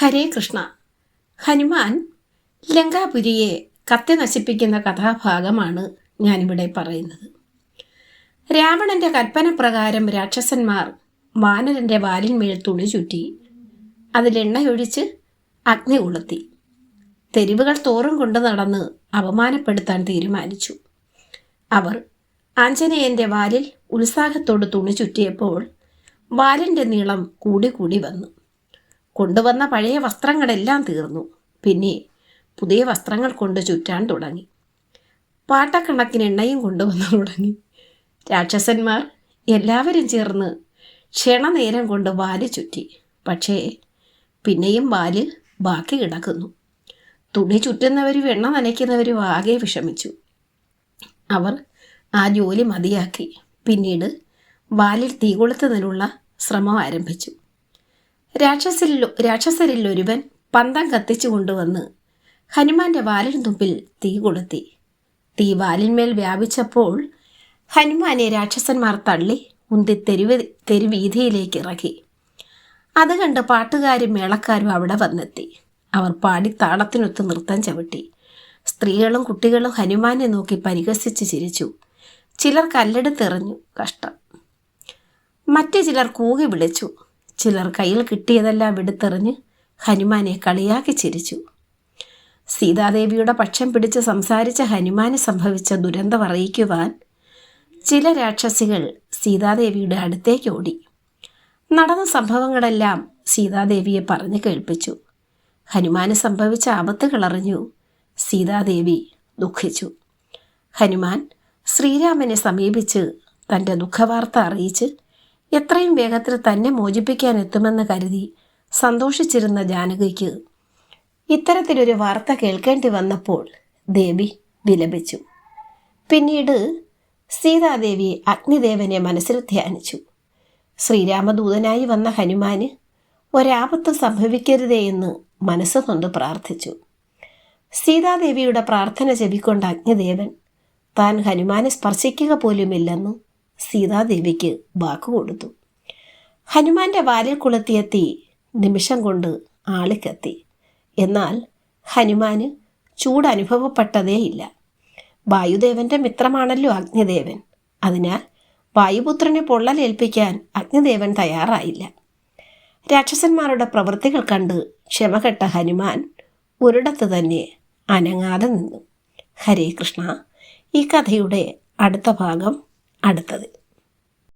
ഹരേ കൃഷ്ണ. ഹനുമാൻ ലങ്കാപുരിയെ കത്തി നശിപ്പിക്കുന്ന കഥാഭാഗമാണ് ഞാനിവിടെ പറയുന്നത്. രാവണന്റെ കൽപ്പന പ്രകാരം രാക്ഷസന്മാർ വാനരന്റെ വാലിന്മേൽ തുണി ചുറ്റി അതിലെണ്ണയൊഴിച്ച് അഗ്നി കൊളുത്തി തെരുവുകൾ തോറും കൊണ്ട് നടന്ന് അപമാനപ്പെടുത്താൻ തീരുമാനിച്ചു. അവർ ആഞ്ജനേയന്റെ വാലിൽ ഉത്സാഹത്തോട് തുണി ചുറ്റിയപ്പോൾ വാലിൻ്റെ നീളം കൂടി വന്നു. കൊണ്ടുവന്ന പഴയ വസ്ത്രങ്ങളെല്ലാം തീർന്നു. പിന്നെ പുതിയ വസ്ത്രങ്ങൾ കൊണ്ട് ചുറ്റാൻ തുടങ്ങി. പാട്ടക്കണക്കിന് എണ്ണയും കൊണ്ടുവന്നു തുടങ്ങി. രാക്ഷസന്മാർ എല്ലാവരും ചേർന്ന് ക്ഷണനേരം കൊണ്ട് വാല് ചുറ്റി. പക്ഷേ പിന്നെയും വാല് ബാക്കി കിടക്കുന്നു. തുണി ചുറ്റുന്നവരും എണ്ണ നനയ്ക്കുന്നവരും ആകെ വിഷമിച്ചു. അവർ ആ ജോലി മതിയാക്കി. പിന്നീട് വാലിൽ തീ കൊളുത്തുന്നതിനുള്ള ശ്രമം ആരംഭിച്ചു. രാക്ഷസരിൽ ഒരുവൻ പന്തം കത്തിച്ചു കൊണ്ടുവന്ന് ഹനുമാന്റെ വാലിന് തുമ്പിൽ തീ കൊളുത്തി. തീ വാലിന്മേൽ വ്യാപിച്ചപ്പോൾ ഹനുമാനെ രാക്ഷസന്മാർ തള്ളി ഉന്തി തെരുവീഥിയിലേക്ക് ഇറക്കി. അത് കണ്ട് പാട്ടുകാരും മേളക്കാരും അവിടെ വന്നെത്തി. അവർ പാടി താളത്തിനൊത്ത് നൃത്തം ചവിട്ടി. സ്ത്രീകളും കുട്ടികളും ഹനുമാനെ നോക്കി പരിഹസിച്ച് ചിരിച്ചു. ചിലർ കല്ലെടുത്തെറിഞ്ഞു. കഷ്ടം. മറ്റു ചിലർ കൂകി വിളിച്ചു. ചിലർ കയ്യിൽ കിട്ടിയതെല്ലാം എടുത്തെറിഞ്ഞ് ഹനുമാനെ കളിയാക്കി ചിരിച്ചു. സീതാദേവിയുടെ പക്ഷം പിടിച്ച് സംസാരിച്ച ഹനുമാന് സംഭവിച്ച ദുരന്തം അറിയിക്കുവാൻ ചില രാക്ഷസികൾ സീതാദേവിയുടെ അടുത്തേക്ക് ഓടി. നടന്ന സംഭവങ്ങളെല്ലാം സീതാദേവിയെ പറഞ്ഞു കേൾപ്പിച്ചു. ഹനുമാന് സംഭവിച്ച ആപത്തുകൾ അറിഞ്ഞു സീതാദേവി ദുഃഖിച്ചു. ഹനുമാൻ ശ്രീരാമനെ സമീപിച്ച് തൻ്റെ ദുഃഖവാർത്ത അറിയിച്ച് എത്രയും വേഗത്തിൽ തന്നെ മോചിപ്പിക്കാൻ എത്തുമെന്ന് കരുതി സന്തോഷിച്ചിരുന്ന ജാനകിക്ക് ഇത്തരത്തിലൊരു വാർത്ത കേൾക്കേണ്ടി വന്നപ്പോൾ ദേവി വിലപിച്ചു. പിന്നീട് സീതാദേവി അഗ്നിദേവനെ മനസ്സിൽ ധ്യാനിച്ചു. ശ്രീരാമദൂതനായി വന്ന ഹനുമാന് ഒരാപത്തും സംഭവിക്കരുതേ എന്ന് മനസ്സ് കൊണ്ട് പ്രാർത്ഥിച്ചു. സീതാദേവിയുടെ പ്രാർത്ഥന ചെവിക്കൊണ്ട അഗ്നിദേവൻ താൻ ഹനുമാനെ സ്പർശിക്കുക പോലുമില്ലെന്ന് സീതാദേവിക്ക് വാക്കുകൊടുത്തു. ഹനുമാന്റെ വാലിൽ കൊളുത്തിയ തീ നിമിഷം കൊണ്ട് ആളിക്കത്തി. എന്നാൽ ഹനുമാന് ചൂട് അനുഭവപ്പെട്ടതേയില്ല. വായുദേവന്റെ മിത്രമാണല്ലോ അഗ്നിദേവൻ. അതിനാൽ വായുപുത്രനെ പൊള്ളലേൽപ്പിക്കാൻ അഗ്നിദേവൻ തയ്യാറായില്ല. രാക്ഷസന്മാരുടെ പ്രവൃത്തികൾ കണ്ട് ക്ഷമകെട്ട ഹനുമാൻ ഒരിടത്ത് തന്നെ അനങ്ങാതെ നിന്നു. ഹരേ കൃഷ്ണ. ഈ കഥയുടെ അടുത്ത ഭാഗം അടുത്തത്.